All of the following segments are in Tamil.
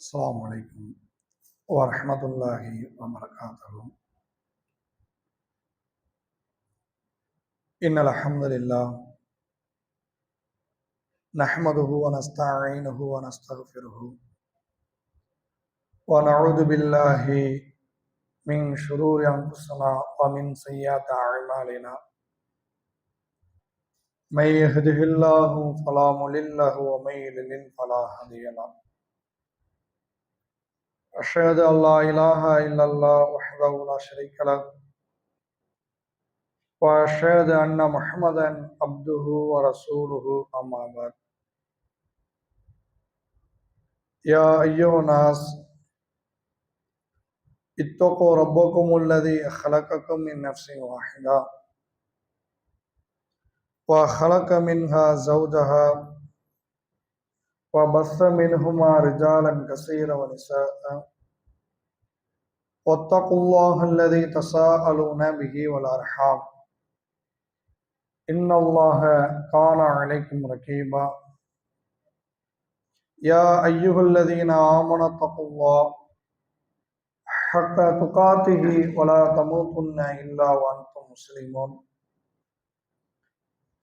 السلام عليكم ورحمة الله وبركاته. إن الحمد لله نحمده ونستعينه ونستغفره ونعوذ بالله من شرور أنفسنا ومن سيئات أعمالنا. من يهده الله فلا مضل له ومن يضلل فلا هادي له. أشهد أن لا إله إلا الله وحده لا شريك له وأشهد أن محمدا عبده ورسوله أما بعد. يا أيها الناس اتقوا ربكم الذي خلقكم من نفس واحدة وخلق منها زوجها وبث منهما رجالا كثيرا ونساء واتقوا الله الذي تساءلون به والأرحام إن الله كان عليكم رقيبا. يا أيها الذين آمنوا اتقوا الله حق تقاته ولا تموتن إلا وأنتم مسلمون.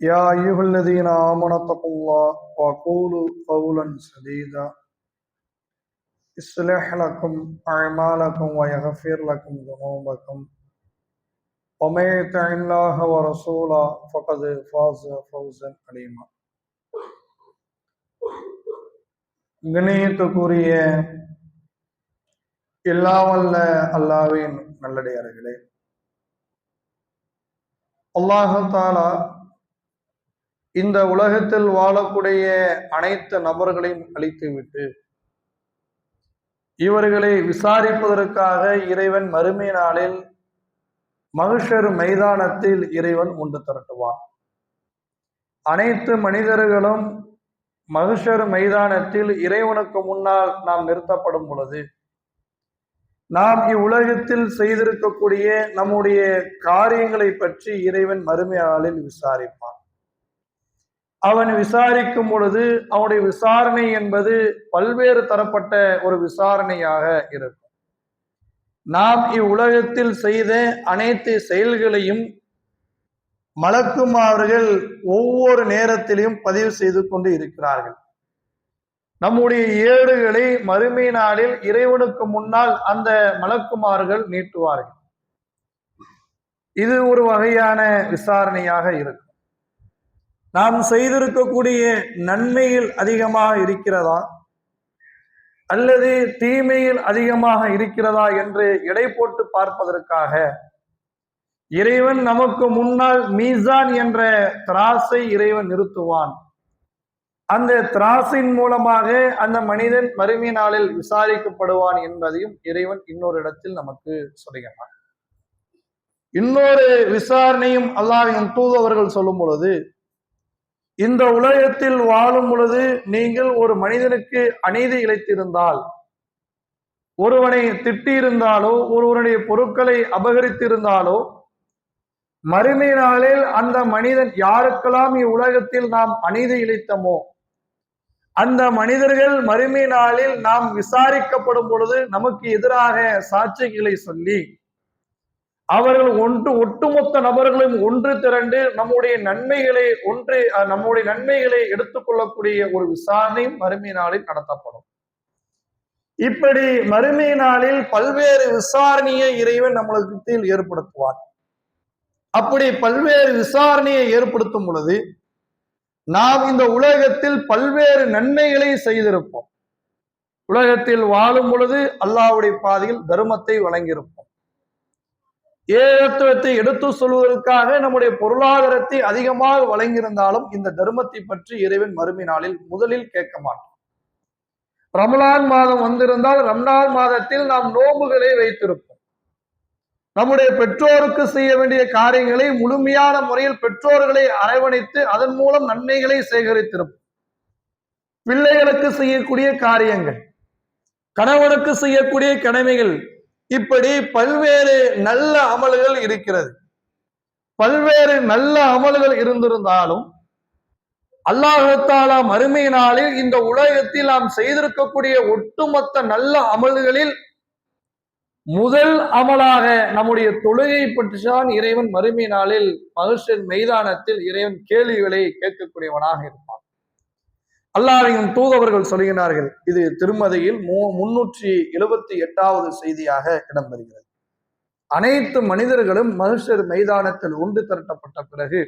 يا أيها الذين آمنوا اتقوا الله وقولوا قولا سديدا يصلح لكم أعمالكم ويغفر لكم ذنوبكم ومن يطع الله ورسوله فقد فاز فوزا عظيما. கண்ணியத்துக்குரிய எல்லாம் வல்ல அல்லாஹ்வின் நல்லடியார்களே, அல்லாஹ் தஆலா இந்த உலகத்தில் வாழக்கூடிய அனைத்து நபர்களையும் அழித்துவிட்டு இவர்களை விசாரிப்பதற்காக இறைவன் மறுமை நாளில் மஹ்ஷர் மைதானத்தில் இறைவன் ஒன்று திரட்டுவான். அனைத்து மனிதர்களும் மஹ்ஷர் மைதானத்தில் இறைவனுக்கு முன்னால் நாம் நிறுத்தப்படும் பொழுது நாம் இவ்வுலகத்தில் செய்திருக்கக்கூடிய நம்முடைய காரியங்களை பற்றி இறைவன் மறுமை நாளில் விசாரிப்பான். அவன் விசாரிக்கும் பொழுது அவனுடைய விசாரணை என்பது பல்வேறு தரப்பட்ட ஒரு விசாரணையாக இருக்கும். நாம் இவ்வுலகத்தில் செய்த அனைத்து செயல்களையும் மலக்குமார்கள் ஒவ்வொரு நேரத்திலும் பதிவு செய்து கொண்டு இருக்கிறார்கள். நம்முடைய ஏடுகளை மறுமை நாளில் இறைவனுக்கு முன்னால் அந்த மலக்குமார்கள் நீட்டுவார்கள். இது ஒரு வகையான விசாரணையாக இருக்கும். நாம் செய்திருக்கக்கூடிய நன்மையில் அதிகமாக இருக்கிறதா அல்லது தீமையில் அதிகமாக இருக்கிறதா என்று எடை போட்டு பார்ப்பதற்காக இறைவன் நமக்கு முன்னால் மீசான் என்ற திராசை இறைவன் நிறுத்துவான். அந்த திராசின் மூலமாக அந்த மனிதன் மறுமை நாளில் விசாரிக்கப்படுவான் என்பதையும் இறைவன் இன்னொரு இடத்தில் நமக்கு சொல்லுகிறான். இன்னொரு விசாரணையும் அல்லாஹ்வின் தூதர்கள் சொல்லும் பொழுது, இந்த உலகத்தில் வாழும் பொழுது நீங்கள் ஒரு மனிதனுக்கு அநீதி இழைத்திருந்தால், ஒருவனை திட்டியிருந்தாலோ ஒருவனுடைய பொருட்களை அபகரித்திருந்தாலோ, மறுமை நாளில் அந்த மனிதன் யாருக்கெல்லாம் இவ்வுலகத்தில் நாம் அநீதி இழைத்தமோ அந்த மனிதர்கள் மறுமை நாளில் நாம் விசாரிக்கப்படும் பொழுது நமக்கு எதிராக சாட்சிகளை சொல்லி அவர்கள் ஒட்டுமொத்த நபர்களும் ஒன்று திரண்டு நம்முடைய நன்மைகளை எடுத்துக்கொள்ளக்கூடிய ஒரு விசாரணையும் மறுமை நாளில் நடத்தப்படும். இப்படி மறுமை நாளில் பல்வேறு விசாரணையை இறைவன் நம்மளுக்கு ஏற்படுத்துவார். அப்படி பல்வேறு விசாரணையை ஏற்படுத்தும் பொழுது நாம் இந்த உலகத்தில் பல்வேறு நன்மைகளை செய்திருப்போம். உலகத்தில் வாழும் பொழுது அல்லாஹ்வுடைய பாதையில் தர்மத்தை வழங்கியிருப்போம். ஏகத்துவத்தை எடுத்து சொல்வதற்காக நம்முடைய பொருளாதாரத்தை அதிகமாக வழங்கியிருந்தாலும் இந்த தர்மத்தை பற்றி இறைவன் மறுமை நாளில் முதலில் கேட்க மாட்டோம். ரமலான் மாதம் வந்திருந்தால் ரம்லான் மாதத்தில் நாம் நோன்புகளை வைத்திருப்போம். நம்முடைய பெற்றோருக்கு செய்ய வேண்டிய காரியங்களை முழுமையான முறையில் பெற்றோர்களை அரவணைத்து அதன் மூலம் நன்மைகளை சேகரித்திருப்போம். பிள்ளைகளுக்கு செய்யக்கூடிய காரியங்கள், கணவனுக்கு செய்யக்கூடிய கடமைகள், இப்படி பல்வேறு நல்ல அமல்கள் இருக்கிறது. பல்வேறு நல்ல அமல்கள் இருந்திருந்தாலும் அல்லாஹ் தஆலா மறுமை நாளில் இந்த உலகத்தில் நாம் செய்திருக்கக்கூடிய ஒட்டுமொத்த நல்ல அமல்களில் முதல் அமலாக நம்முடைய தொழுகை பற்றிதான் இறைவன் மறுமை நாளில் மஹ்ஷர் மைதானத்தில் இறைவன் கேள்விகளை கேட்கக்கூடியவனாக இருப்பான். அல்லாஹ்வின் தூதவர்கள் சொல்கிறார்கள். இது திருமதியில் 378வது செய்தியாக இடம்பெறுகிறது. அனைத்து மனிதர்களும் மஹ்ஷர் மைதானத்தில் ஒன்று திரட்டப்பட்ட பிறகு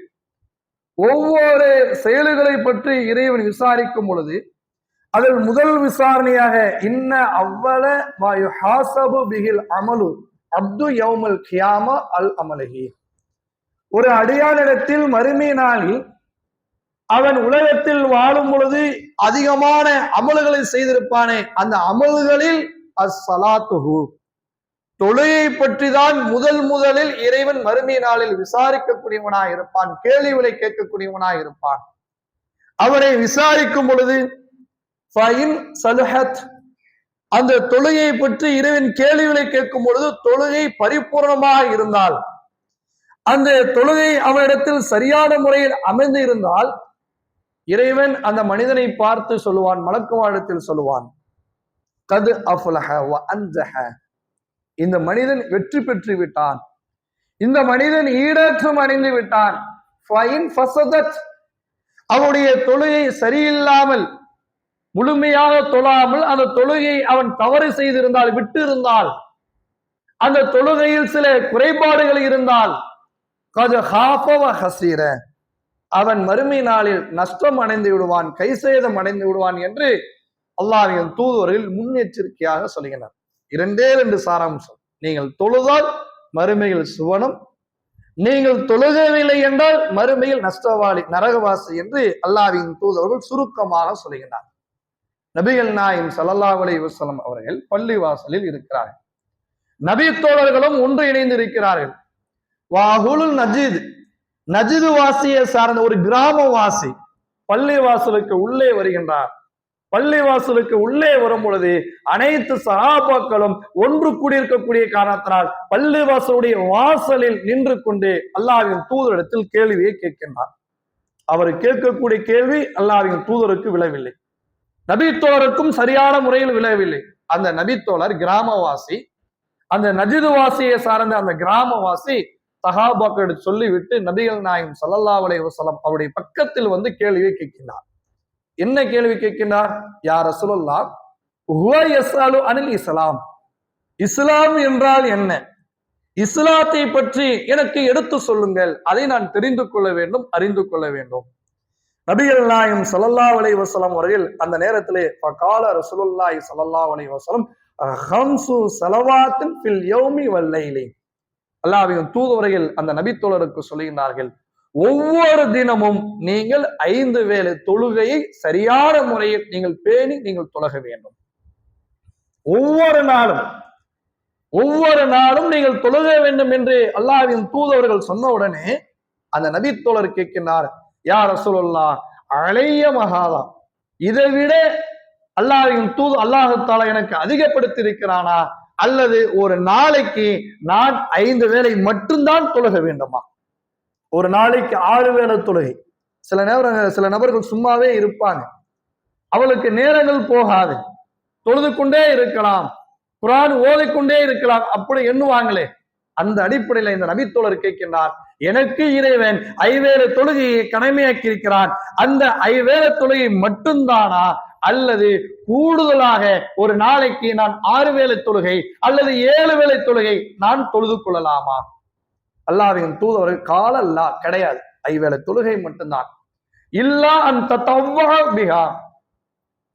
ஒவ்வொரு செயல்களை பற்றி இறைவன் விசாரிக்கும் பொழுது அதில் முதல் விசாரணையாக இன்ன அவ்வள ஹாசபு பிகில் அமலு அப்து யௌமல் கியாமா அல் அமலகி, ஒரு அடியானிடத்தில் மறுமை நாளில் அவன் உலகத்தில் வாழும் பொழுது அதிகமான அமல்களை செய்திருப்பானே, அந்த அமல்களில் அஸ்ஸலாத்துஹு, தொழுகை பற்றி தான் முதலில் இறைவன் மறுமை நாளில் விசாரிக்கக்கூடியவனாக இருப்பான், கேள்விகளை கேட்கக்கூடியவனாக இருப்பான். அவனை விசாரிக்கும் பொழுது அந்த தொழுகையை பற்றி இறைவன் கேள்விகளை கேட்கும் பொழுது தொழுகை பரிபூர்ணமாக இருந்தால், அந்த தொழுகை அவனிடத்தில் சரியான முறையில் அமைந்து இருந்தால் இறைவன் அந்த மனிதனை பார்த்து சொல்லுவான், மலக்குமாரிடத்தில் சொல்லுவான், கது அஃப்லஹ வ அன்ஜஹ, இந்த மனிதன் வெற்றி பெற்று விட்டான், இந்த மனிதன் ஈடேற்றம் அடைந்து விட்டான். அவனுடைய தொழுகை சரியில்லாமல் முழுமையாக தொழாமல் அந்த தொழுகையை அவன் தவறு செய்திருந்தால், விட்டு இருந்தால், அந்த தொழுகையில் சில குறைபாடுகள் இருந்தால் அவன் மறுமை நாளில் நஷ்டம் அடைந்து விடுவான், கைசேதம் அடைந்து விடுவான் என்று அல்லாஹ்வின் தூதுவர்கள் முன்னெச்சரிக்கையாக சொல்கிறார். 2 சாராம்சம். நீங்கள் தொழுதால் மறுமையில் சுவனம், நீங்கள் தொழுகவில்லை என்றால் மறுமையில் நஷ்டவாளி, நரகவாசி என்று அல்லாஹ்வின் தூதுவர்கள் சுருக்கமாக சொல்கிறார். நபிகள் நாயகம் ஸல்லல்லாஹு அலைஹி வஸல்லம் அவர்கள் பள்ளி வாசலில் இருக்கிறார்கள். நபி தோழர்களும் ஒன்று இணைந்து இருக்கிறார்கள். வாஹுலுல் நஜீத், நஜிது வாசியை சார்ந்த ஒரு கிராமவாசி பள்ளி வாசலுக்கு உள்ளே வருகின்றார். பள்ளி வாசலுக்கு உள்ளே வரும் பொழுது அனைத்து சஹாபாக்களும் ஒன்று கூடியிருக்கக்கூடிய காரணத்தினால் பள்ளி வாசலுடைய வாசலில் நின்று கொண்டு அல்லாஹ்வின் தூதரிடத்தில் கேள்வியை கேட்கின்றார். அவர் கேட்கக்கூடிய கேள்வி அல்லாஹ்வின் தூதருக்கு விழவில்லை, நபித்தோழருக்கும் சரியான முறையில் விழவில்லை. அந்த நபித்தோழர் கிராமவாசி, அந்த நஜிது வாசியை சார்ந்த அந்த கிராமவாசி சஹாபாக்கள் சொல்லிவிட்டு நபிகள் நாயகம் ஸல்லல்லாஹு அலைஹி வஸல்லம் அவருடைய பக்கத்தில் வந்து கேள்வியை கேட்கின்றார். என்ன கேள்வி கேட்கின்றார்? யா ரசூலுல்லாஹ், ஹுவ யஸ்அலு அனில் இஸ்லாம், இஸ்லாம் என்றால் என்ன, இஸ்லாத்தை பற்றி எனக்கு எடுத்து சொல்லுங்கள், அதை நான் தெரிந்து கொள்ள வேண்டும், அறிந்து கொள்ள வேண்டும். நபிகள் நாயகம் ஸல்லல்லாஹு அலைஹி வஸல்லம் அவர்கள் அந்த நேரத்திலே ஃபகால ரசூலுல்லாஹி ஸல்லல்லாஹு அலைஹி வஸல்லம் ஹம்சு ஸலவாத்தின் ஃபில் யௌமி வல் லைலி, அல்லாஹ்வின் தூதுவர்கள் அந்த நபித்தோழருக்கு சொல்லுகிறார்கள், ஒவ்வொரு தினமும் நீங்கள் 5 வேளை தொழுகையை சரியான முறையில் நீங்கள் பேணி நீங்கள் தொழக வேண்டும். ஒவ்வொரு நாளும் நீங்கள் தொழுக வேண்டும் என்று அல்லாஹ்வின் தூதுவர்கள் சொன்ன உடனே அந்த நபித்தோழர் கேட்கின்றார், யா ரசூலுல்லாஹ் அலைய மகாதா, இதை விட அல்லாஹ்வின் அல்லாஹ் தஆலா எனக்கு அதிகப்படுத்தி இருக்கிறானா, அல்லது ஒரு நாளைக்கு நான் 5 வேளை மட்டும்தான் தொழுக வேண்டுமா? ஒரு நாளைக்கு 6 வேளை தொழுகை. சில நபர்கள் சும்மாவே இருப்பாங்க, அவளுக்கு நேரங்கள் போகாது, தொழுது கொண்டே இருக்கலாம், குர்ஆன் ஓதிக்கொண்டே இருக்கலாம், அப்படி எண்ணுவாங்களே. அந்த அடிப்படையில் இந்த நபித்தோழர் கேட்கின்றார், எனக்கு இறைவன் 5 வேளை தொழுகையை கடமையாக்கி இருக்கிறான், அந்த 5 வேளை தொழுகை மட்டும்தானா, அல்லது கூடுதலாக ஒரு நாளைக்கு நான் 6 வேளை தொழுகை அல்லது 7 வேளை தொழுகை நான் தொழுது கொள்ளலாமா? அல்லாஹ்வின் தூதுவர்கள் காலல்லா, கிடையாது, 5 வேளை தொழுகை மட்டும்தான். இல்லா அந்த பிஹா,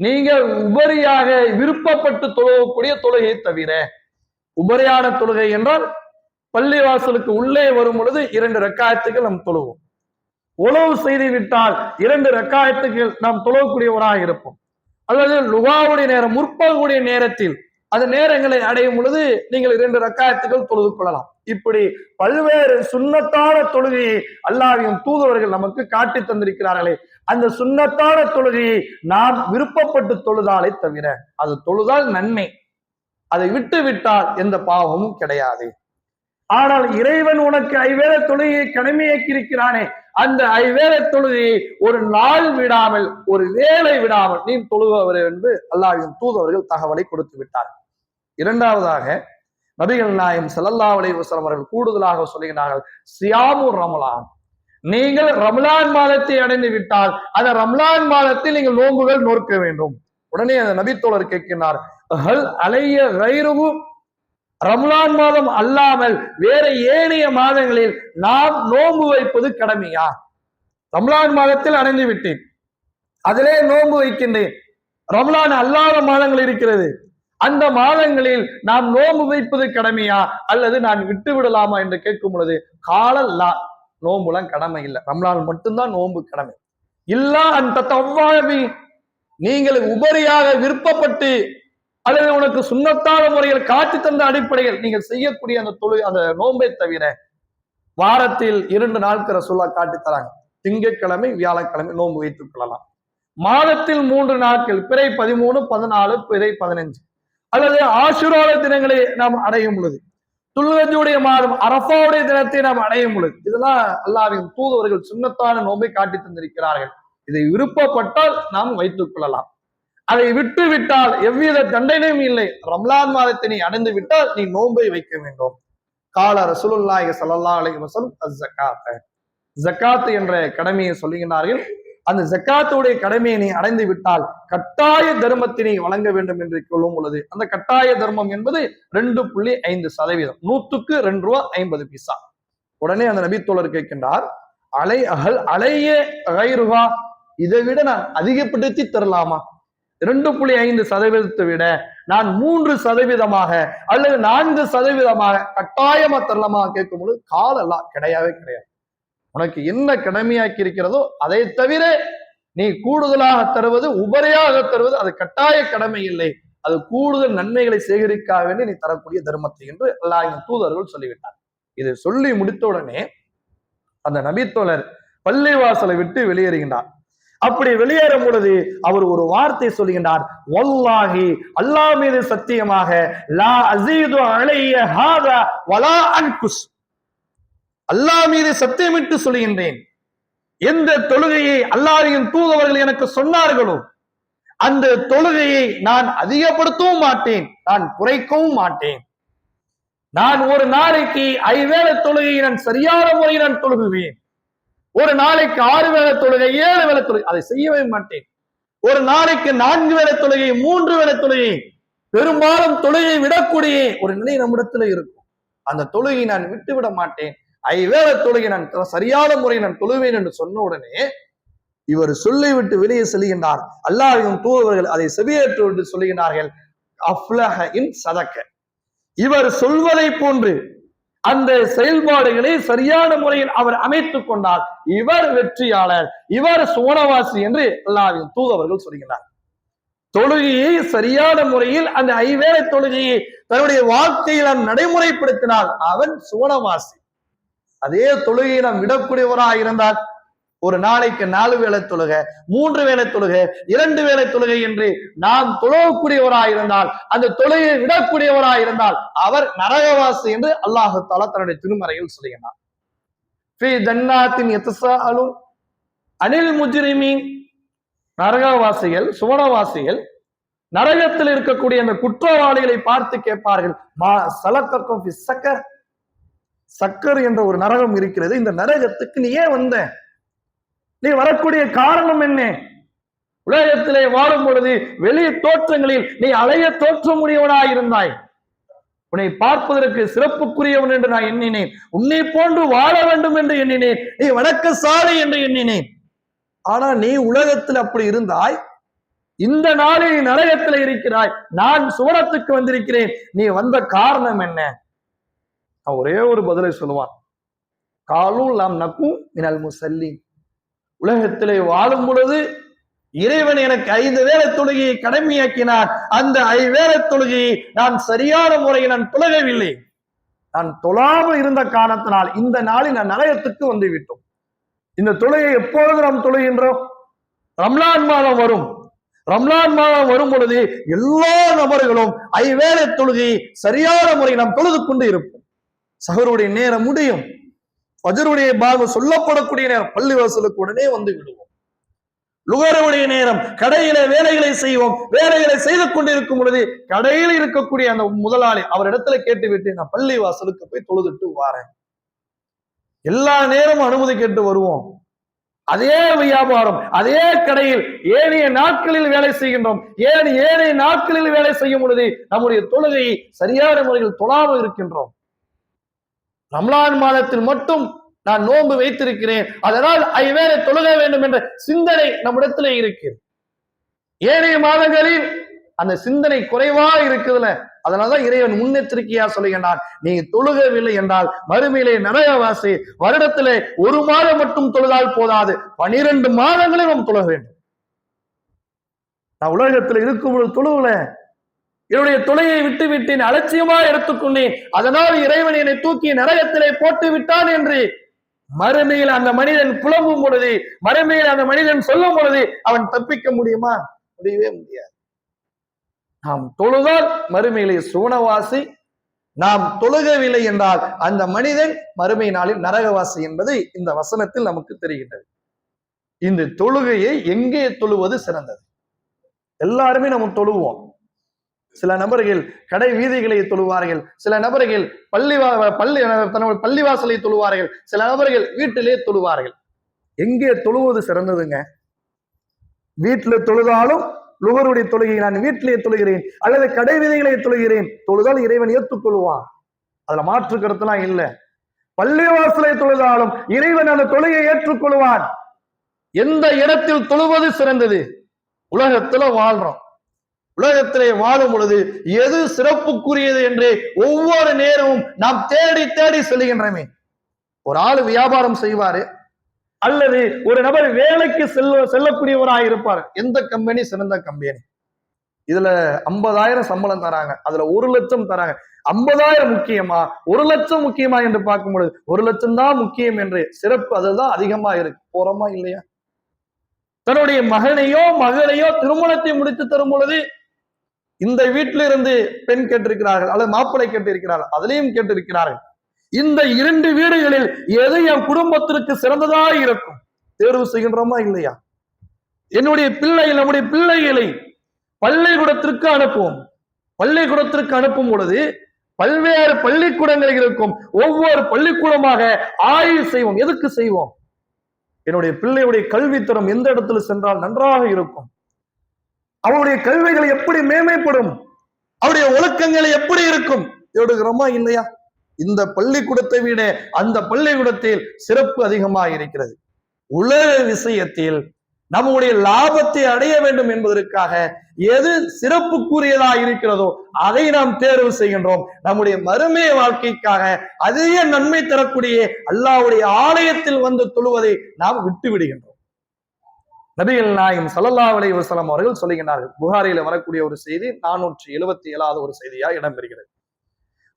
நீங்க உபரியாக விருப்பப்பட்டு தொழக்கூடிய தொழுகையை தவிர. உபரியான தொழுகை என்றால் பள்ளி வாசலுக்கு உள்ளே வரும் பொழுது 2 ரக்காயத்துகள் நாம் தொழுவோம், உழவு செய்து விட்டால் 2 ரக்காயத்துகள் நாம் தொழக்கூடியவராக இருப்போம். அல்லது லுகாவுடைய நேரம், முற்பகக்கூடிய நேரத்தில் அந்த நேரங்களை அடையும் பொழுது நீங்கள் 2 ரக்காயத்துகள் தொழுது கொள்ளலாம். இப்படி பல்வேறு சுன்னத்தான தொழுகையை அல்லாஹ்வின் தூதுவர்கள் நமக்கு காட்டி தந்திருக்கிறார்களே, அந்த சுன்னத்தான தொழுகையை நாம் விருப்பப்பட்டு தொழுதாலே தவிர, அது தொழுதால் நன்மை, அதை விட்டு விட்டால் எந்த பாவமும் கிடையாது. ஆனால் இறைவன் உனக்கு ஐவேளை தொழுகையை கடமையாக்கி இருக்கிறானே, அந்த ஐவேளை தொழுகையை ஒரு நாள் விடாமல், ஒரு வேளை விடாமல் நீ தொழுபவர் என்று அல்லாஹ்வின் தூதவர்கள் தகவலை கொடுத்து விட்டார். இரண்டாவதாக நபிகள் நாயகம் ஸல்லல்லாஹு அலைஹி வஸல்லம் அவர்கள் கூடுதலாக சொல்லுகிறார்கள், சியாமு ரமலான். நீங்கள் ரமலான் மாதத்தை அடைந்து விட்டால் அந்த ரமலான் மாதத்தில் நீங்கள் நோன்புகள் நோக்க வேண்டும். உடனே அந்த நபித்தோழர் கேட்கிறார், ஹல் அலைய கைருஹு, ரமலான் மாதம் அல்லாமல் வேற ஏனைய மாதங்களில் நாம் நோன்பு வைப்பது கடமையா? ரமலான் மாதத்தில் அடைந்து விட்டேன், அதிலே நோன்பு வைக்கின்றேன். ரமலான் அல்லாத மாதங்கள் இருக்கிறது, அந்த மாதங்களில் நாம் நோன்பு வைப்பது கடமையா அல்லது நான் விட்டு விடலாமா என்று கேட்கும் பொழுது, காலல்லா, நோன்புலாம் கடமை இல்லை, ரமலான் மட்டும்தான் நோன்பு கடமை. இல்லா அந்த தவ்வாபி, நீங்கள் உபரியாக விருப்பப்பட்டு அல்லது உனக்கு சுண்ணத்தான முறையில் காட்டி தந்த அடிப்படையில் நீங்கள் செய்யக்கூடிய அந்த நோன்பை தவிர வாரத்தில் 2 நாட்கள் ரசூலுல்லாஹ் காட்டி தராங்க. திங்கட்கிழமை வியாழக்கிழமை நோன்பு வைத்துக் கொள்ளலாம். மாதத்தில் 3 நாட்கள், பிறை 13, 14, பிறை 15 அல்லது ஆஷுரால தினங்களை நாம் அடையும் பொழுது, துல்ஹஜ்ஜுடைய மாதம் அரஃபாவுடைய தினத்தை நாம் அடையும் பொழுது, இதெல்லாம் அல்லாஹ்வின் தூதவர்கள் சுன்னத்தான நோன்பை காட்டி தந்திருக்கிறார்கள். இதை விருப்பப்பட்டால் நாம் வைத்துக் கொள்ளலாம். அதை விட்டு விட்டால் எவ்வித தண்டனையும் இல்லை. ரமலான் மாதத்தை நீ அடைந்து விட்டால் நீ நோன்பை வைக்க வேண்டும். கால ரசூலுல்லாஹி ஸல்லல்லாஹு அலைஹி வஸல்லம் அஸ்ஸகாத், ஜகாத் என்ற கடமையை சொல்லுகிறார்கள். அந்த ஜகாத்துடைய கடமையை நீ அடைந்து விட்டால் கட்டாய தர்மத்தினை வழங்க வேண்டும் என்று சொல்லும் பொழுது, அந்த கட்டாய தர்மம் என்பது 2.5%, 100க்கு 2 ரூபா 50 பைசா. உடனே அந்த நபித்தோழர் கேட்கின்றார், அலைய கைருஹா, இதை விட நான் அதிகப்படுத்தி தரலாமா? 2.5% விட நான் 3% அல்லது 4% கட்டாயமா தரலாமா கேட்கும் பொழுது, காலெல்லாம் கிடையவே கிடையாது. உனக்கு என்ன கடமையாக்கி இருக்கிறதோ அதை தவிர நீ கூடுதலாக தருவது, உபரியாக தருவது அது கட்டாய கடமை இல்லை, அது கூடுதல் நன்மைகளை சேகரிக்க வேண்டி நீ தரக்கூடிய தர்மத்தை என்று அல்லாஹ்வின் தூதர்கள் சொல்லிவிட்டார். இதை சொல்லி முடித்த உடனே அந்த நபித்தோழர் பள்ளிவாசலை விட்டு வெளியேறுகின்றார். அப்படி வெளியேறும் பொழுது அவர் ஒரு வார்த்தை சொல்லுகின்றார், வல்லாஹி, அல்லாஹ் மீது சத்தியமாக, லா அஸீது அலைய ஹாதா வலா அன்குஸ், அல்லாஹ் மீது சத்தியமிட்டு சொல்கின்றேன், எந்த தொழுகையை அல்லாஹ்வின் தூதவர்கள் எனக்கு சொன்னார்களோ அந்த தொழுகையை நான் அதிகப்படுத்தவும் மாட்டேன், நான் குறைக்கவும் மாட்டேன். நான் ஒரு நாளைக்கு 5 வேளை தொழுகையை நான் சரியான முறையில் நான் தொழுகுவேன். ஒரு நாளைக்கு 6 வேளை தொழுகை, 7 வேளை தொழுகை அதை செய்யவே மாட்டேன். ஒரு நாளைக்கு 4 வேளை தொழுகை, 3 வேளை தொழுகை, பெரும்பாலும் தொழுகை விடக்கூடிய ஒரு நிலை நம்மிடத்துல இருக்கும். அந்த தொழுகை நான் விட்டு விட மாட்டேன், 5 வேளை தொழுகை நான் சரியான முறையில் நான் தொழுவேன் என்று சொன்ன உடனே இவர் சொல்லிவிட்டு வெளியே செல்கின்றார். அல்லாஹ்வின் தூதர்கள் அதை செவியேற்று விட்டு சொல்லுகிறார்கள், அஃப்லஹ இன் சதக்க, இவர் சொல்வதை போன்று அந்த செயல்பாடுகளை சரியான முறையில் அவர் அமைத்துக் கொண்டால் இவர் வெற்றியாளர், இவர் சுவனவாசி என்று அல்லாஹ்வின் தூதவர்கள் சொல்கிறார். தொழுகையை சரியான முறையில் அந்த 5 வேளை தொழுகையை தன்னுடைய வாழ்க்கையில் நாம் நடைமுறைப்படுத்தினால் அவன் சுவனவாசி. அதே தொழுகையை நாம் விடக்கூடியவராக இருந்தால், ஒரு நாளைக்கு 4 வேளை தொழுகை, 3 வேளை தொழுகை, 2 வேளை தொழுகை என்று நாம் தொழக்கூடியவராக இருந்தால், அந்த தொழுகையை விடக்கூடியவராக இருந்தால் அவர் நரகவாசி என்று அல்லாஹ் தஆலா தன்னுடைய திருமறையில் சொல்கிறார். ஃபீ ஜன்னாத்தின் யதஸாஅலூன் அனில் முஜ்ரிமீன், நரகவாசிகள், சுவனவாசிகள் நரகத்தில் இருக்கக்கூடிய அந்த குற்றவாளிகளை பார்த்து கேட்பார்கள், மா சலக்கக்கும் ஃபி ஸக்கர், சக்கர் என்ற ஒரு நரகம் இருக்கிறது, இந்த நரகத்துக்கு நீ ஏன் வந்த? நீ வரக்கூடிய காரணம் என்ன? உலகத்திலே வாழும் பொழுது வெளி தோற்றங்களில் நீ அழகிய தோற்றமுடையவனாய் இருந்தாய், உன்னை பார்ப்பதற்கு சிறப்புக்குரியவன் என்று நான் எண்ணினேன், உன்னை போன்று வாழ வேண்டும் என்று எண்ணினேன், நீ வணக்கசாலி என்று எண்ணினேன். ஆனா நீ உலகத்தில் அப்படி இருந்தாய், இந்த நாளில் நீ நரகத்தில் இருக்கிறாய், நான் சுவனத்துக்கு வந்திருக்கிறேன், நீ வந்த காரணம் என்ன? ஒரே ஒரு பதிலை சொல்லுவான், காலும் லாம் நக்கும் மினல் முஸல்லீன், உலகத்திலே வாழும் பொழுது இறைவன் எனக்கு 5 வேளை தொழுகையை கடமையாக்கினார், அந்த 5 வேளை தொழுகையை நான் சரியான முறையில் நான் தொழகவில்லை, நான் தொழாமல் இருந்த காரணத்தினால் இந்த நாளில் நான் நரகத்துக்கு வந்து விட்டோம். இந்த தொழுகை எப்பொழுது நாம் தொழுகின்றோம்? ரம்லான் மாதம் வரும். ரம்லான் மாதம் வரும் பொழுது எல்லா நபர்களும் 5 வேளை தொழுகையை சரியான முறையில் நாம் தொழுது கொண்டு இருப்போம். சஹருடைய நேரம் முடியும், ஃபஜ்ருடைய பாகம் சொல்லப்படக்கூடிய நேரம், பள்ளிவாசலுக்கு உடனே வந்து விடுவோம். லுகருடைய நேரம் கடையில வேலைகளை செய்வோம், வேலைகளை செய்து கொண்டிருக்கும் பொழுது கடையில் இருக்கக்கூடிய அந்த முதலாளி அவர் இடத்துல கேட்டு விட்டு நான் பள்ளி வாசலுக்கு போய் தொழுதுட்டு வாரேன். எல்லா நேரமும் அனுமதி கேட்டு வருவோம். அதே வியாபாரம், அதே கடையில் ஏனைய நாட்களில் வேலை செய்கின்றோம். ஏனைய நாட்களில் வேலை செய்யும் பொழுது நம்முடைய தொழுகையை சரியான முறையில் தொழாமல் இருக்கின்றோம். ரமலான் மாதத்தில் மட்டும் நான் நோன்பு வைத்திருக்கிறேன், அதனால் ஐவேளை தொழுக வேண்டும் என்ற சிந்தனை நம்மிடத்துல இருக்கு. ஏனைய மாதங்களில் அந்த சிந்தனை குறைவா இருக்குதுல, அதனாலதான் இறைவன் முன்னெச்சரிக்கையா சொல்லுகின்றான், நீ தொழுகவில்லை என்றால் மறுமையிலே நரகவாசி, வருடத்திலே ஒரு மாதம் மட்டும் தொழுதால் போதாது, 12 மாதங்களில் நாம் தொழுக வேண்டும். நான் உலகத்தில் இருக்கும் பொழுது தொழுகல, என்னுடைய தொலையை விட்டு விட்டேன், அலட்சியமா எடுத்துக்கொண்டேன், அதனால் இறைவன் என்னை தூக்கி நரகத்திலே போட்டு விட்டான் என்று மறுமையில் அந்த மனிதன் புலம்பும் பொழுது, மறுமையில் அந்த மனிதன் சொல்லும் பொழுது அவன் தப்பிக்க முடியுமா? முடியவே முடியாது. நாம் தொழுதால் மறுமையிலே சுவனவாசி, நாம் தொழுகவில்லை என்றால் அந்த மனிதன் மறுமை நாளில் நரகவாசி என்பது இந்த வசனத்தில் நமக்கு தெரிகின்றது. இந்த தொழுகையை எங்கே தொழுவது சிறந்தது? எல்லாருமே நம்ம தொழுவோம். சில நபர்கள் கடை வீதிகளை தொழுவார்கள், சில நபர்கள் பள்ளிவாசலை தொழுவார்கள், சில நபர்கள் வீட்டிலே தொழுவார்கள். எங்கே தொழுவது சிறந்ததுங்க? வீட்டுல தொழுதாலும் லுகருடைய தொழுகை நான் வீட்டிலே தொழுகிறேன், அல்லது கடை வீதிகளை தொழுகிறேன், தொழுதால் இறைவன் ஏற்றுக்கொள்வான், அதுல மாற்று கருத்துலாம் இல்லை. பள்ளிவாசலை தொழுதாலும் இறைவன் அந்த தொழுகையை ஏற்றுக்கொள்வான். எந்த இடத்தில் தொழுவது சிறந்தது? உலகத்துல வாழ்றோம், உலகத்திலே வாழும் பொழுது எது சிறப்புக்குரியது என்று ஒவ்வொரு நேரமும் நாம் தேடி தேடி செல்கின்றமே. ஒரு ஆள் வியாபாரம் செய்வாரு, அல்லது ஒரு நபர் வேலைக்கு செல்லக்கூடியவராக இருப்பார். எந்த கம்பெனி சிறந்த கம்பெனி? இதுல 50,000 சம்பளம் தராங்க, அதுல 1 லட்சம் தராங்க. 50,000 முக்கியமா 1 லட்சம் முக்கியமா என்று பார்க்கும் பொழுது 1 லட்சம் தான் முக்கியம் என்று சிறப்பு அதுதான் அதிகமா இருக்கு. போறோமா இல்லையா? தன்னுடைய மகனையோ மகளையோ திருமணத்தை முடித்து தரும் பொழுது இந்த வீட்டில இருந்து பெண் கேட்டிருக்கிறார்கள், அல்லது மாப்பிள்ளை கேட்டிருக்கிறார்கள், அதுலயும் கேட்டிருக்கிறார்கள். இந்த 2 வீடுகளில் எது என் குடும்பத்திற்கு சிறந்ததா இருக்கும் தேர்வு செய்கின்றோமா இல்லையா? என்னுடைய நம்முடைய பிள்ளைகளை பள்ளிக்கூடத்திற்கு அனுப்புவோம். பள்ளிக்கூடத்திற்கு அனுப்பும் பொழுது பல்வேறு பள்ளிக்கூடங்கள் இருக்கும், ஒவ்வொரு பள்ளிக்கூடமாக ஆய்வு செய்வோம். எதுக்கு செய்வோம்? என்னுடைய பிள்ளையுடைய கல்வித்தரம் எந்த இடத்துல சென்றால் நன்றாக இருக்கும், அவருடைய கல்விகளை எப்படி மேம்படும், அவருடைய ஒழுக்கங்களை எப்படி இருக்கும் எடுக்கிறோமா இல்லையா? இந்த பள்ளிக்கூடத்தை விட அந்த பள்ளிக்கூடத்தில் சிறப்பு அதிகமாக இருக்கிறது. உலக விஷயத்தில் நம்முடைய லாபத்தை அடைய வேண்டும் என்பதற்காக எது சிறப்புக்குரியதா இருக்கிறதோ அதை நாம் தேர்வு செய்கின்றோம். நம்முடைய மறுமை வாழ்க்கைக்காக அதிக நன்மை தரக்கூடிய அல்லாஹ்வுடைய ஆலயத்தில் வந்து தொழுவதை நாம் விட்டு விடுகின்றோம். நபிகள் நாயகம் ஸல்லல்லாஹு அலைஹி வஸல்லம் அவர்கள் சொல்லுகிறார்கள், புகாரியில வரக்கூடிய ஒரு செய்தி 477வது ஒரு செய்தியா இடம்பெறுகிறது.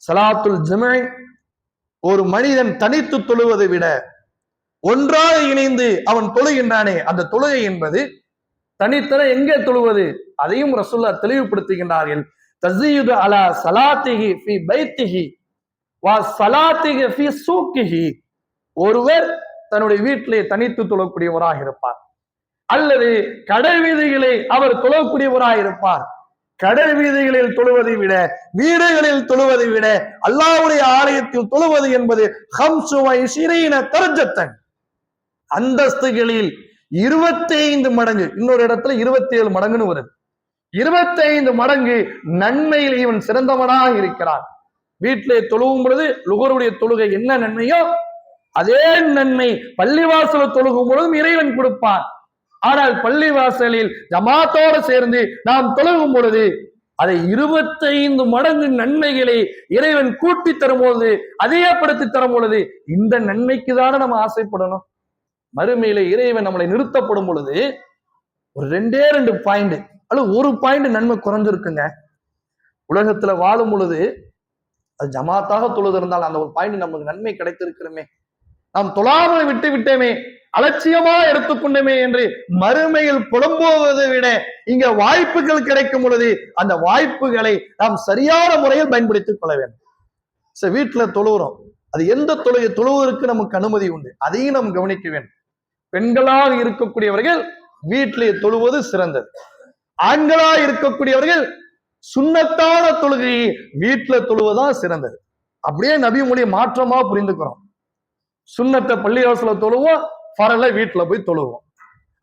ஸலாத்துல் ஜும்ஆ, ஒரு மனிதன் தனித்து தொழுவதை விட ஒன்றாக இணைந்து அவன் தொழுகின்றானே அந்த தொழுகை என்பது தனித்தர எங்கே தொழுவது அதையும் ரசூலுல்லாஹ் தெளிவுபடுத்துகின்றார்கள். தஸீது அலா ஸலாத்திஹி ஃபீ பைத்திஹி வ ஸலாத்திஹி ஃபீ சூக்கிஹி. ஒருவர் தன்னுடைய வீட்டிலே தனித்து தொழக்கூடியவராக இருப்பார், அல்லது கடை வீதிகளை அவர் தொழக்கூடியவராக இருப்பார். கடை வீதிகளில் தொழுவதை விட வீடுகளில் தொழுவதை விட அல்லாஹ்வுடைய ஆலயத்தில் தொழுவது என்பது 25 தரஜத்தன், அந்தஸ்துகளில் 25 மடங்கு, இன்னொரு இடத்துல 27 மடங்குன்னு வருது. 25 மடங்கு நன்மையில் இவன் சிறந்தவனாக இருக்கிறான். வீட்டிலே தொழுவும் பொழுது லுகருடைய தொழுகை என்ன நன்மையோ அதே நன்மை பள்ளிவாசல தொழுகும் பொழுதும் இறைவன் கொடுப்பான். ஆனால் பள்ளிவாசலில் ஜமாத்தோடு சேர்ந்து நாம் தொழுகும் பொழுது அதை 25 மடங்கு நன்மைகளை இறைவன் கூட்டி தரும்போது, அதிகப்படுத்தி தரும் பொழுது இந்த நன்மைக்கு தானே நம்ம ஆசைப்படணும். மறுமையில இறைவன் நம்மளை நிறுத்தப்படும் பொழுது ஒரு 2 பாயிண்ட் அல்லது 1 பாயிண்ட் நன்மை குறைஞ்சிருக்குங்க. உலகத்துல வாழும் பொழுது அது ஜமாத்தாக தொழுது இருந்தால் அந்த ஒரு பாயிண்ட் நமக்கு நன்மை கிடைத்திருக்கிறோமே, நாம் தொழாமல் விட்டு விட்டோமே, அலட்சியமா எடுத்துக்கொண்டோமே என்று மறுமையில் புலம்புவதை விட இங்க வாய்ப்புகள் கிடைக்கும் பொழுது அந்த வாய்ப்புகளை நாம் சரியான முறையில் பயன்படுத்திக் கொள்ள வேண்டும். வீட்டுல தொழுகிறோம், அது எந்த தொழுகை தொழுவதற்கு நமக்கு அனுமதி உண்டு, அதையும் நாம் கவனிக்க வேண்டும். பெண்களாக இருக்கக்கூடியவர்கள் வீட்டிலே தொழுவது சிறந்தது. ஆண்களாக இருக்கக்கூடியவர்கள் சுன்னத்தான தொழுகையை வீட்டுல தொழுவதான் சிறந்தது. அப்படியே நபி மொழியை மாற்றமா புரிந்துக்கிறோம். சுன்னத்தை பள்ளிவாசல தொழுவோம், ஃபரலை வீட்டுல போய் தொழுவோம்.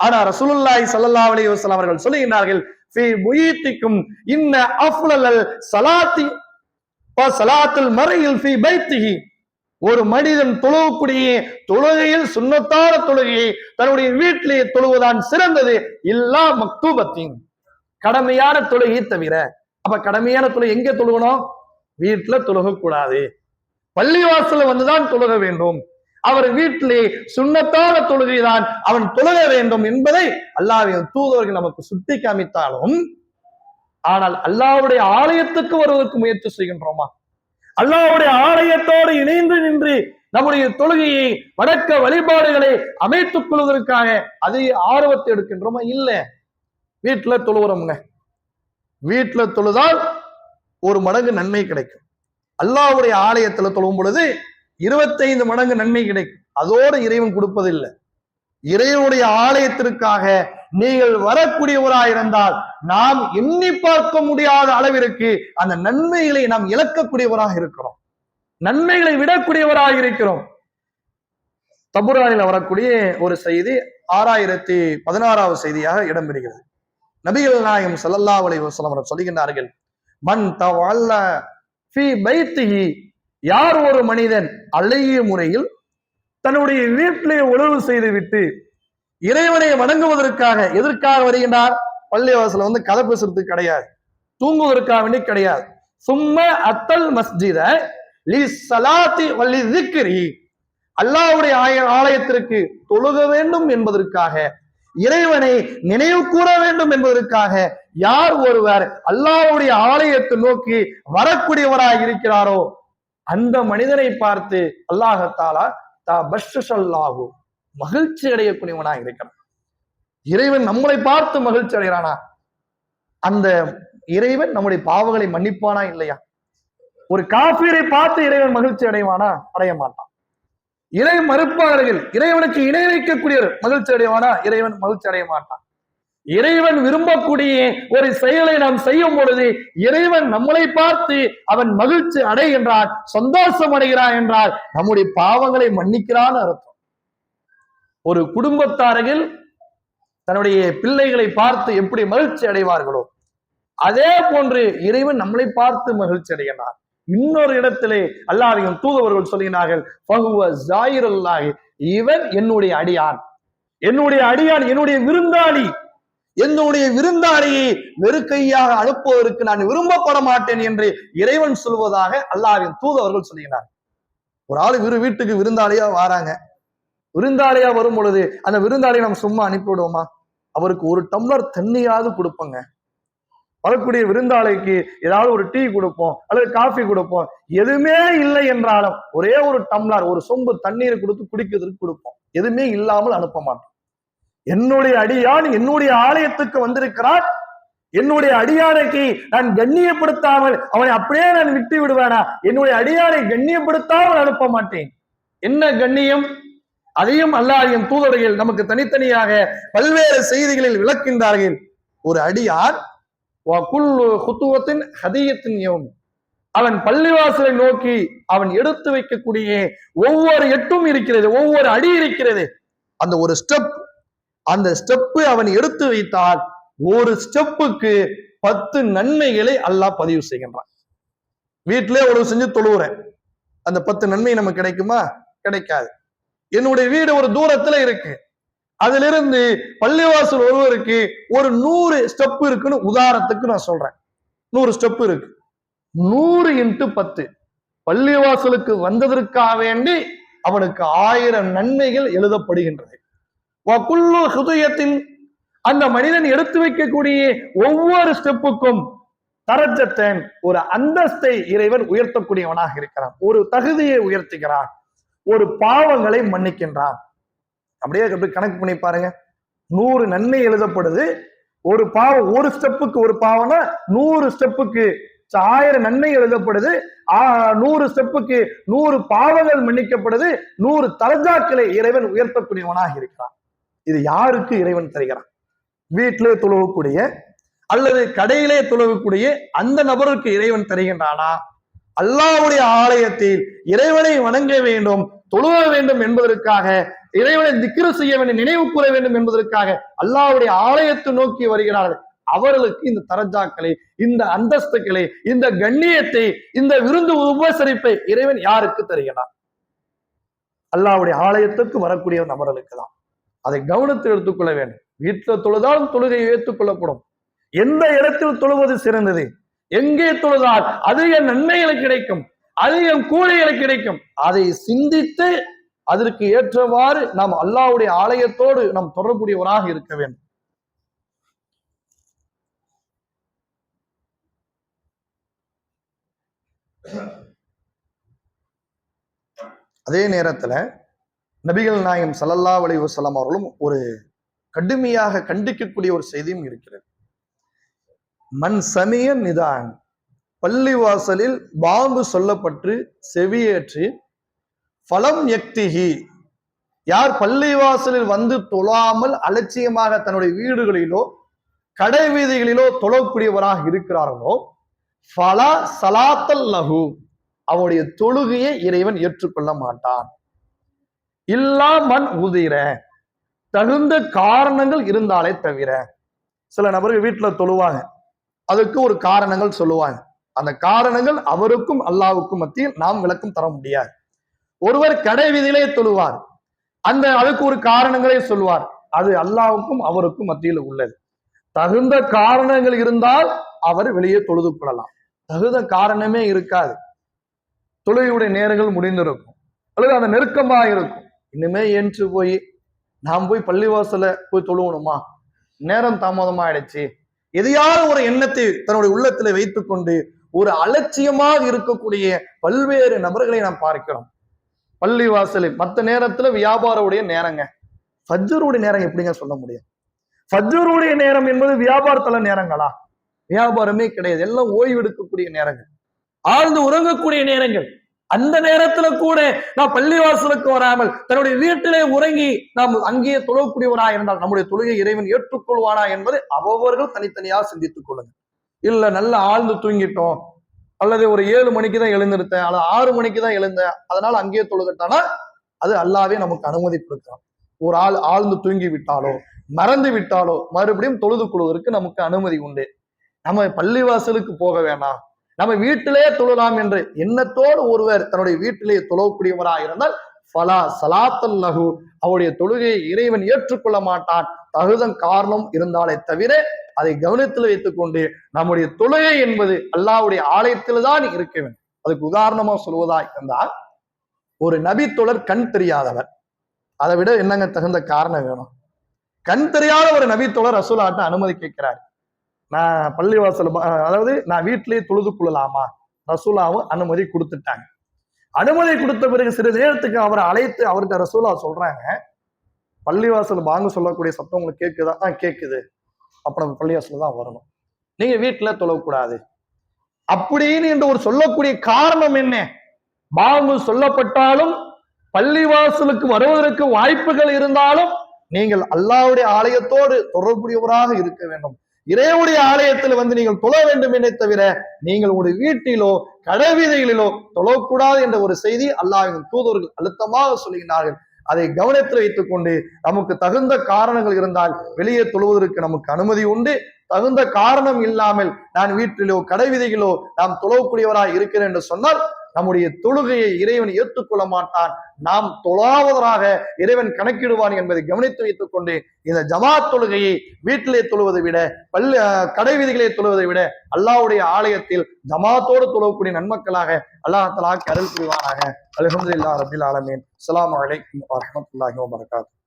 ஆனா ரசூலுல்லாஹி ஸல்லல்லாஹு அலைஹி வஸல்லம் அவர்கள் சொல்லுகிறார்கள், ஃபீ புயூத்திக்கும் இன்ன அஃலல் ஸலாத்தி வ ஸலாத்துல் மர்இ ஃபீ பைத்திஹி. ஒரு மனிதன் தொழுவக்கூடிய தொழுகையில் சுன்னத்தான தொழுகையை தன்னுடைய வீட்டிலேயே தொழுவதான் சிறந்தது. இல்லா மக்தூபத்தின், கடமையான தொழுகையை தவிர. அப்ப கடமையான தொழுகை எங்க தொழுகணும்? வீட்டுல தொழுகக்கூடாது, பள்ளிவாசல வந்துதான் தொழுக வேண்டும். அவர் வீட்டிலே சுன்னத்தான தொழுகை தான் அவன் தொழுக வேண்டும் என்பதை அல்லாஹ்வின் தூதர்கள் நமக்கு சுட்டி காமித்தாலும், ஆனால் அல்லாஹ்வுடைய ஆலயத்துக்கு வருவதற்கு முயற்சி செய்கின்றோமா? அல்லாஹ்வுடைய ஆலயத்தோடு இணைந்து நின்று நம்முடைய தொழுகையை வணக்க வழிபாடுகளை அமைத்துக் கொள்வதற்காக அதை ஆர்வத்தை எடுக்கின்றோமா? இல்ல. வீட்டுல தொழுகிறோம்ங்க. வீட்டுல தொழுதால் 1 மடங்கு நன்மை கிடைக்கும். அல்லாஹ்வுடைய ஆலயத்துல தொழும் பொழுது 25 மடங்கு நன்மை கிடைக்கும். அதோடு இறைவன் கொடுப்பதில்லை. இறைவனுடைய ஆலயத்திற்காக நீங்கள் வரக்கூடியவராயிருந்தால் நாம் எண்ணி பார்க்க முடியாத அளவிற்கு அந்த நன்மைகளை நாம் இழக்கக்கூடியவராக இருக்கிறோம், நன்மைகளை விடக்கூடியவராக இருக்கிறோம். தபுரானில் வரக்கூடிய ஒரு செய்தி 6016வது செய்தியாக இடம்பெறுகிறது. நபிகள் நாயகம் ஸல்லல்லாஹு அலைஹி வஸல்லம் அவர்கள் சொல்லுகின்றார்கள், மன் தவல்ல ஃபீ பைத்திஹி, யார் ஒரு மனிதன் அழகிய முறையில் தன்னுடைய வீட்டிலே உழவு செய்து விட்டு இறைவனை வணங்குவதற்காக, எதற்காக வருகின்றார்? பள்ளிவாசல வந்து கதை பேசுறதுக்கு கிடையாது, தூங்குவதற்காக வேண்டி கிடையாது. சும்மா அத்தல் மஸ்ஜித லிஸ்ஸலாத்தி வலிஸ்ஸிக்ரி, அல்லாஹ்வுடைய ஆலயத்திற்கு தொழுக வேண்டும் என்பதற்காக, இறைவனை நினைவு கூற வேண்டும் என்பதற்காக யார் ஒருவர் அல்லாஹ்வுடைய ஆலயத்தை நோக்கி வரக்கூடியவராக இருக்கிறாரோ அந்த மனிதனை பார்த்து அல்லாஹ் தஆலா தபஷ்ஷல்லாஹு, மகிழ்ச்சி அடையக்கூடியவனாக இருக்கிறான். இறைவன் நம்மளை பார்த்து மகிழ்ச்சி அடைகிறானா? அந்த இறைவன் நம்முடைய பாவங்களை மன்னிப்பானா இல்லையா? ஒரு காஃபிரை பார்த்து இறைவன் மகிழ்ச்சி அடைவானா? அடைய மாட்டான். இறை மறுப்பாளர்கள், இறைவனுக்கு இணை வைக்கக்கூடியவர் மகிழ்ச்சி அடைவானா? இறைவன் மகிழ்ச்சி அடைய மாட்டான். இறைவன் விரும்பக்கூடிய ஒரு செயலை நாம் செய்யும் பொழுது இறைவன் நம்மளை பார்த்து அவன் மகிழ்ச்சி அடைகின்றான், சந்தோஷம் அடைகிறான் என்றால் நம்முடைய பாவங்களை மன்னிக்கிறான் அர்த்தம். ஒரு குடும்பத்தார்கள் தன்னுடைய பிள்ளைகளை பார்த்து எப்படி மகிழ்ச்சி அடைவார்களோ அதே போன்று இறைவன் நம்மளை பார்த்து மகிழ்ச்சி அடைகிறான். இன்னொரு இடத்திலே அல்லாஹ்வின் தூதர்கள் சொல்கிறார்கள், இவன் என்னுடைய அடியான், என்னுடைய அடியான், என்னுடைய விருந்தாளி, என்னுடைய விருந்தாளியை வெறுக்கையாக அனுப்புவதற்கு நான் விரும்பப்பட மாட்டேன் என்று இறைவன் சொல்வதாக அல்லாஹ்வின் தூதர்கள் சொல்கிறார். ஒரு ஆளு வீட்டுக்கு விருந்தாளியா வராங்க, விருந்தாளியா வரும் பொழுது அந்த விருந்தாளியை நம்ம சும்மா அனுப்பிவிடுவோமா? அவருக்கு ஒரு டம்ளர் தண்ணியாவது கொடுப்போங்க. வரக்கூடிய விருந்தாளிக்கு ஏதாவது ஒரு டீ கொடுப்போம் அல்லது காஃபி கொடுப்போம். எதுவுமே இல்லை என்றாலும் ஒரே ஒரு டம்ளர், ஒரு சொம்பு தண்ணீரை கொடுத்து குடிக்கிறதுக்கு கொடுப்போம். எதுவுமே இல்லாமல் அனுப்ப மாட்டோம். என்னுடைய அடியான் என்னுடைய ஆலயத்துக்கு வந்திருக்கிறான், என்னுடைய அடியானைக்கு நான் கண்ணியப்படுத்தாமல் அவனை அப்படியே நான் விட்டு விடுவேனா? என்னுடைய அடியானை கண்ணியப்படுத்தாமல் அனுப்ப மாட்டேன். என்ன கண்ணியம்? அதையும் அல்லாஹ்வின் தூதர்கள் நமக்கு தனித்தனியாக பல்வேறு செய்திகளில் விளக்கின்றார்கள். ஒரு அடியான் அவன் பள்ளிவாசலை நோக்கி அவன் எடுத்து வைக்கக்கூடிய ஒவ்வொரு எட்டும் இருக்கிறது, ஒவ்வொரு அடி இருக்கிறது. அந்த ஒரு ஸ்டெப், அந்த ஸ்டெப்பு அவன் எடுத்து வைத்தால் ஒரு ஸ்டெப்புக்கு 10 நன்மைகளை அல்லாஹ் பதிவு செய்கின்றான். வீட்டிலே ஒரு செஞ்சு தொழுவுறேன், அந்த 10 நன்மை நமக்கு கிடைக்குமா? கிடைக்காது. என்னுடைய வீடு ஒரு தூரத்துல இருக்கு, அதிலிருந்து பள்ளிவாசல் ஒருவருக்கு ஒரு 100 ஸ்டெப் இருக்குன்னு உதாரணத்துக்கு நான் சொல்றேன். 100 ஸ்டெப் இருக்கு. 100 × 10 பள்ளிவாசலுக்கு வந்ததற்காக வேண்டி அவனுக்கு 1000 நன்மைகள் எழுதப்படுகின்றது. அந்த மனிதன் எடுத்து வைக்கக்கூடிய ஒவ்வொரு ஸ்டெப்புக்கும் தரஜத்தன், ஒரு அந்தஸ்தை இறைவன் உயர்த்தக்கூடியவனாக இருக்கிறான், ஒரு தகுதியை உயர்த்துகிறான், ஒரு பாவங்களை மன்னிக்கின்றான். அப்படியே கணக்கு பண்ணி பாருங்க. 100 நன்மை எழுதப்படுது, ஒரு பாவம், ஒரு ஸ்டெப்புக்கு ஒரு பாவம்னா 100 ஸ்டெப்புக்கு 1000 நன்மை எழுதப்படுது, 100 ஸ்டெப்புக்கு 100 பாவங்கள் மன்னிக்கப்படுது, 100 தரஜாக்களை இறைவன் உயர்த்தக்கூடியவனாக இருக்கிறான். இது யாருக்கு இறைவன் தருகிறான்? வீட்டிலே தொழுகக்கூடிய அல்லது கடையிலே தொழுகக்கூடிய அந்த நபருக்கு இறைவன் தருகின்றானா? அல்லாஹ்வுடைய ஆலயத்தில் இறைவனை வணங்க வேண்டும், தொழுக வேண்டும் என்பதற்காக, இறைவனை திக்ரு செய்ய வேண்டும், நினைவு கூற வேண்டும் என்பதற்காக அல்லாஹ்வுடைய ஆலயத்தை நோக்கி வருகிறார்கள். அவர்களுக்கு இந்த தரஜாக்களை, இந்த அந்தஸ்துக்களை, இந்த கண்ணியத்தை, இந்த விருந்து உபசரிப்பை இறைவன் யாருக்கு தருகிறார்? அல்லாஹ்வுடைய ஆலயத்துக்கு வரக்கூடிய நபர்களுக்கு தான். அதை கவனத்தில் எடுத்துக்கொள்ள வேண்டும். வீட்டில் தொழுதால் தொழுகை ஏற்றுக்கொள்ளப்படும். எந்த இடத்தில் தொழுவது சிறந்தது, எங்கே தொழுதால் அதிக நன்மைகள் கிடைக்கும், அதிக கூலிகள் கிடைக்கும், அதை சிந்தித்து அதற்கு ஏற்றவாறு நாம் அல்லாஹ்வுடைய ஆலயத்தோடு நாம் தொடர்புடையவராக இருக்க வேண்டும். அதே நேரத்துல நபிகள் நாயகம் ஸல்லல்லாஹு அலைஹி வஸல்லம் அவர்களும் ஒரு கடுமையாக கண்டிக்கக்கூடிய ஒரு செய்தியும் இருக்கிறது. மன் சமிய நிதான், பள்ளிவாசலில் பாங்கு சொல்லப்பட்டு செவியேற்று ஃபலம் யக்திஹி, யார் பள்ளிவாசலில் வந்து தொழாமல் அலட்சியமாக தன்னுடைய வீடுகளிலோ கடை வீதிகளிலோ தொழக்கூடியவராக இருக்கிறார்களோ, ஃபலா ஸலாத்தல் லஹு, அவருடைய தொழுகையை இறைவன் ஏற்றுக்கொள்ள மாட்டான். இல்லா மன் உதிர, தகுந்த காரணங்கள் இருந்தாலே தவிர. சில நபர்கள் வீட்டுல தொழுவாங்க, அதுக்கு ஒரு காரணங்கள் சொல்லுவாங்க. அந்த காரணங்கள் அவருக்கும் அல்லாஹ்வுக்கும் மத்தியில் நாம் விளக்கம் தர முடியாது. ஒருவர் கடை வீதியிலே தொழுவார், அதுக்கு ஒரு காரணங்களே சொல்வார், அது அல்லாஹ்வுக்கும் அவருக்கும் மத்தியில் உள்ளது. தகுந்த காரணங்கள் இருந்தால் அவர் வெளியே தொழுது கொள்ளலாம். தகுந்த காரணமே இருக்காது, தொழுகையுடைய நேரங்கள் முடிந்திருக்கும் அல்லது அந்த நெருக்கமாக இருக்கும். இனிமே ஏன்று போய் நாம் போய் பள்ளிவாசல போய் தொழுவணுமா, நேரம் தாமதமாயிடுச்சு, எதையாவது ஒரு எண்ணத்தை தன்னுடைய உள்ளத்துல வைத்துக் கொண்டு ஒரு அலட்சியமாக இருக்கக்கூடிய பல்வேறு நபர்களை நாம் பார்க்கிறோம். பள்ளிவாசலில் மற்ற நேரத்துல வியாபாரவுடைய நேரங்க, ஃபஜ்ருடைய நேரம் எப்படிங்க சொல்ல முடியும்? ஃபஜ்ருடைய நேரம் என்பது வியாபாரத்துல நேரங்களா? வியாபாரமே கிடையாது, எல்லாம் ஓய்வு எடுக்கக்கூடிய நேரங்கள், ஆழ்ந்து உறங்கக்கூடிய நேரங்கள். அந்த நேரத்துல கூட நாம் பள்ளிவாசலுக்கு வராமல் தன்னுடைய வீட்டிலே உறங்கி நாம் அங்கேயே தொழக்கூடியவரா இருந்தால் நம்முடைய தொழுகை இறைவன் ஏற்றுக்கொள்வானா என்பதை அவர்கள் தனித்தனியாக சிந்தித்துக் கொள்ளுங்க. இல்ல நல்ல ஆழ்ந்து தூங்கிட்டோம், அல்லது ஒரு 7 மணிக்கு தான் எழுந்திருத்தேன், அல்லது 6 மணிக்கு தான் எழுந்தேன், அதனால அங்கேயே தொழுதுட்டானா அது அல்லாவே நமக்கு அனுமதி கொடுக்கிறான். ஒரு ஆள் ஆழ்ந்து தூங்கி விட்டாலோ மறந்து விட்டாலோ மறுபடியும் தொழுது கொள்வதற்கு நமக்கு அனுமதி உண்டு. நம்ம பள்ளிவாசலுக்கு போக வேணாம், நம்ம வீட்டிலே தொழலாம் என்ற எண்ணத்தோடு ஒருவர் தன்னுடைய வீட்டிலே தொழக்கூடியவராக இருந்தால் ஃபலா ஸலாத்தல் லஹு, அவருடைய தொழுகையை இறைவன் ஏற்றுக்கொள்ள மாட்டான். தகுந்த காரணம் இருந்தாலே தவிர அதை கவனத்தில் வைத்துக் கொண்டு நம்முடைய தொழுகை என்பது அல்லாஹ்வுடைய ஆலயத்தில் தான் இருக்க வேண்டும். அதுக்கு உதாரணமா சொல்வதா இருந்தால், ஒரு நபி தோழர் கண் தெரியாதவர், அதை விட என்னங்க தகுந்த காரணம் வேணும்? கண் தெரியாத ஒரு நபி தோழர் ரசூலாட்ட அனுமதி கேட்கிறார், நான் பள்ளிவாசல் அதாவது நான் வீட்டிலேயே தொழுது கொள்ளலாமா? ரசூலாவும் அனுமதி கொடுத்துட்டாங்க. அனுமதி கொடுத்த பிறகு சிறிது நேரத்துக்கு அவரை அழைத்து அவர்கிட்ட ரசூலா சொல்றாங்க, பள்ளிவாசல் பாங்கு சொல்லக்கூடிய சத்தம் உங்களுக்கு கேட்குதா? கேட்குது, அப்ப நம்ம பள்ளிவாசல் தான் வரணும், நீங்க வீட்டுல தொழக்கூடாது அப்படின்னு என்று ஒரு சொல்லக்கூடிய காரணம் என்ன? பாங்கு சொல்லப்பட்டாலும் பள்ளிவாசலுக்கு வருவதற்கு வாய்ப்புகள் இருந்தாலும் நீங்கள் அல்லாஹ்வுடைய ஆலயத்தோடு தொடர்புடையவராக இருக்க வேண்டும். இறைவனுடைய ஆலயத்தில் வந்து நீங்கள் தொழ வேண்டும் என்னை தவிர நீங்கள் உங்களுடைய வீட்டிலோ கடைவீதிகளிலோ தொழக்கூடாது என்ற ஒரு செய்தி அல்லாஹ்வின் தூதர்கள் அழுத்தமாக சொல்லுகிறார்கள். அதை கவனத்தில் வைத்துக் கொண்டு நமக்கு தகுந்த காரணங்கள் இருந்தால் வெளியே தொழுவதற்கு நமக்கு அனுமதி உண்டு. தகுந்த காரணம் இல்லாமல் நான் வீட்டிலோ கடைவீதிகளோ நாம் தொழக்கூடியவராக இருக்கிறேன் என்று சொன்னால் நம்முடைய தொழுகையை இறைவன் ஏற்றுக்கொள்ள மாட்டான், நாம் தொழாவதாக இறைவன் கணக்கிடுவான் என்பதை கவனித்து வைத்துக் கொண்டு இந்த ஜமாத் தொழுகையை வீட்டிலே தொழுவதை விட கடைவீதிகளை தொழுவதை விட அல்லாஹ்வுடைய ஆலயத்தில் ஜமாத்தோடு தொழக்கூடிய நன்மக்களாக அல்லாஹ் தஆலா அருள் புரிவானாக. அல்ஹம்துலில்லாஹி ரப்பில் ஆலமீன். அஸ்ஸலாமு அலைக்கும் வரஹ்மத்துல்லாஹி வபரகாத்துஹு.